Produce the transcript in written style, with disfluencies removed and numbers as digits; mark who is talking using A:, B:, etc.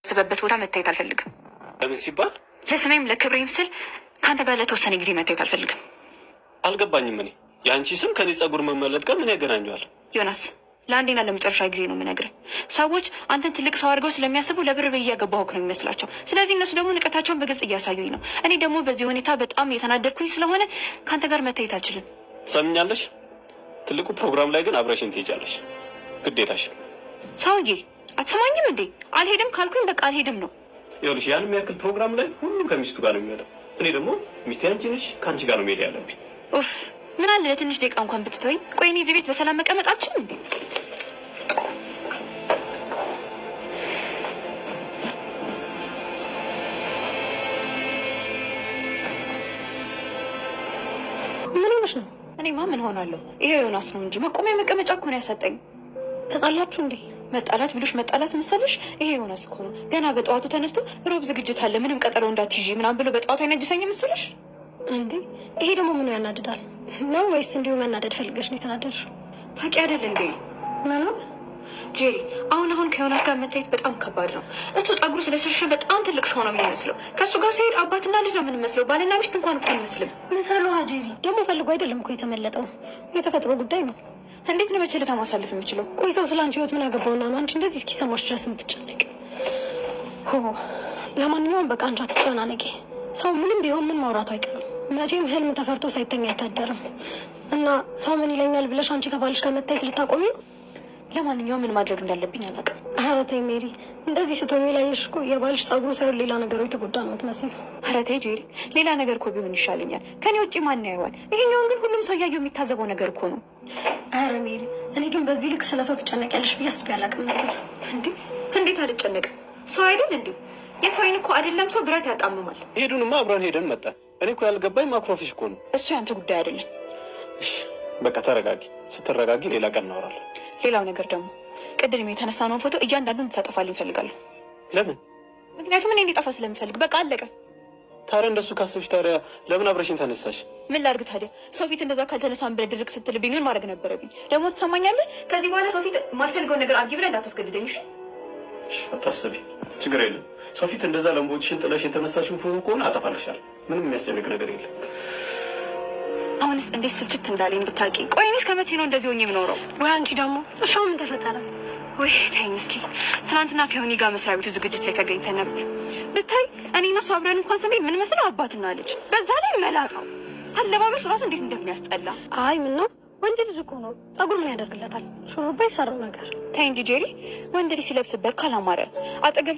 A: ስበበት ቦታ መታየት አልፈልግም።
B: ለምን ሲባል?
A: ለስሜም ለክብሬም ስል ከአንተ ጋር ለተወሰነ ጊዜ መታየት አልፈልግም።
B: አልገባኝም። እኔ የአንቺ ስም ከኔ ጸጉር መመለጥ ጋር ምን ያገናኘዋል?
A: ዮናስ፣ ለአንዴና ለመጨረሻ ጊዜ ነው የምነግርህ። ሰዎች አንተን ትልቅ ሰው አድርገው ስለሚያስቡ ለብር ብዬ እያገባሁህ ነው የሚመስላቸው። ስለዚህ እነሱ ደግሞ ንቀታቸውን በግልጽ እያሳዩኝ ነው። እኔ ደግሞ በዚህ ሁኔታ በጣም የተናደድኩኝ ስለሆነ ከአንተ ጋር መታየት አልችልም።
B: ሰምኛለሽ? ትልቁ ፕሮግራም ላይ ግን አብረሽን ትሄጃለሽ፣ ግዴታሽ።
A: ሰውዬ አትሰማኝም እንዴ? አልሄድም ካልኩኝ በቃ አልሄድም ነው።
B: ይኸውልሽ ያን የሚያክል ፕሮግራም ላይ ሁሉም ከሚስቱ ጋር ነው የሚመጣው። እኔ ደግሞ ሚስቴ አንቺ ነሽ፣ ከአንቺ ጋር ነው መሄድ ያለብኝ።
A: ኡፍ፣ ምን አለ ለትንሽ ደቂቃ እንኳን ብትተወኝ። ቆይ እኔ እዚህ ቤት በሰላም መቀመጥ አልችልም እንዴ?
C: ምን ሆነሽ ነው?
A: እኔማ ምን ሆናለሁ? ይሄ ዮናስ ነው እንጂ መቆሚያ መቀመጫ እኮ ነው ያሰጠኝ።
C: ተጣላችሁ እንዴ?
A: መጣላት ብሎሽ መጣላት መሰለሽ? ይሄ ዮናስ እኮ ነው ገና በጠዋቱ ተነስቶ ሮብ ዝግጅት አለ ምንም ቀጠሮ እንዳትይዢ ምናምን ብሎ በጠዋቱ አይነጅሰኝ መሰለሽ
C: እንዴ? ይሄ ደግሞ ምኑ ያናድዳል ነው? ወይስ እንዲሁ መናደድ ፈልገሽ ነው የተናደድሽው?
A: ታውቂ አይደል እንዴ?
C: ምን
A: ጄሪ፣ አሁን ከዮናስ ጋር መታየት በጣም ከባድ ነው። እሱ ጸጉሩ ስለሸሸ በጣም ትልቅ ሰው ነው የሚመስለው። ከእሱ ጋር ሲሄድ አባትና ልጅ ነው የምንመስለው። ባልና ሚስት እንኳን እኮ አይመስልም።
C: ምሳሌ ጄሪ ደግሞ ፈልጎ አይደለም እኮ የተመለጠው፣ የተፈጥሮ ጉዳይ ነው።
A: እንዴት ነው በችልታ ማሳለፍ የሚችለው?
C: ቆይ ሰው ስለ አንቺ ህይወት ምን አገባውና ነው አንቺ እንደዚህ እስኪሰማሽ ድረስ የምትጨነቅ? ለማንኛውም በቃ አንቺ አትጨናነቂ። ሰው ምንም ቢሆን ምን ማውራቱ አይቀርም። መቼም ህልም ተፈርቶ ሳይተኛ አይታደርም። እና ሰው ምን ይለኛል ብለሽ አንቺ ከባልሽ ጋር መታየት ልታቆሚ ነው?
A: ለማንኛውም ምን ማድረግ እንዳለብኝ አላውቅም።
C: ኧረ ተይ ሜሪ፣ እንደዚህ ስትሆኚ ላየሽ እኮ የባልሽ ጸጉሩ ሳይሆን ሌላ ነገሩ የተጎዳ ነው የምትመስለው።
A: ኧረ ተይ ጄሪ፣ ሌላ ነገር እኮ ቢሆን ይሻለኛል። ከኔ ውጭ ማን ያየዋል? ይሄኛውን ግን ሁሉም ሰው እያየው የሚታዘበው ነገር እኮ ነው።
C: ኧረ ሜሪ፣ እኔ ግን በዚህ ልክ ስለ ሰው ትጨነቂያለሽ ብዬ አስቤ አላውቅም ነበር።
A: እንዴት አልጨነቅም? ሰው አይደል እንዴ? የሰው አይን እኮ አይደለም ሰው ብረት ያጣምማል።
B: ሄዱንማ አብረን ሄደን መጣን። እኔ እኮ ያልገባኝ ማኩረፍሽ እኮ ነው።
A: እሱ ያንተ ጉዳይ አይደለም።
B: እሺ በቃ ተረጋጊ። ስትረጋጊ ሌላ ቀን እናወራለን።
A: ሌላው ነገር ደግሞ ቅድም የተነሳነውን ፎቶ እያንዳንዱን ታጠፋልኝ እፈልጋለሁ።
B: ለምን?
A: ምክንያቱም እኔ እንዲጠፋ ስለምፈልግ። በቃ አለቀ።
B: ታዲያ እንደሱ ካሰብሽ ታዲያ ለምን አብረሽኝ ተነሳሽ?
A: ምን ላድርግ ታዲያ? ሰው ፊት እንደዛ ካልተነሳን ብለህ ድርቅ ስትልብኝ ምን ማድረግ ነበረብኝ? ደግሞ ትሰማኛለህ? ከዚህ በኋላ ሰው ፊት የማልፈልገውን ነገር አድርጊ ብለህ እንዳታስገድደኝ።
B: እሺ አታስቢ፣ ችግር የለም። ሰው ፊት እንደዛ ለምቦችሽን ጥለሽ የተነሳሽውን ፎቶ ከሆነ አጠፋልሻለሁ። ምንም የሚያስጨንቅ ነገር የለም።
A: አሁንስ እንዴት ስልችት እንዳለኝ ብታውቂ። ቆይ እኔ እስከ መቼ ነው እንደዚህ ሆኜ የምኖረው?
C: ወይ አንቺ ደግሞ እሻው ምን ተፈጠረ?
A: ወይ ተይኝ እስኪ። ትናንትና ከዮኒ ጋር መስሪያ ቤቱ ዝግጅት ላይ ተገኝተን ነበር። ብታይ እኔ እና እሱ አብረን እንኳን ስንሄድ ምን መስለው አባትና ልጅ፣ በዛ ላይ መላጣው አለባበሱ ራሱ እንዴት እንደሚያስጠላ።
C: አይ ምን ነው ወንድ ልጅ እኮ ነው፣ ጸጉር ምን ያደርግለታል? ሹሩባ ይሰራው ነገር።
A: ተይ እንጂ ጄሪ፣ ወንድ ልጅ ሲለብስበት ካላማረ አጠገብ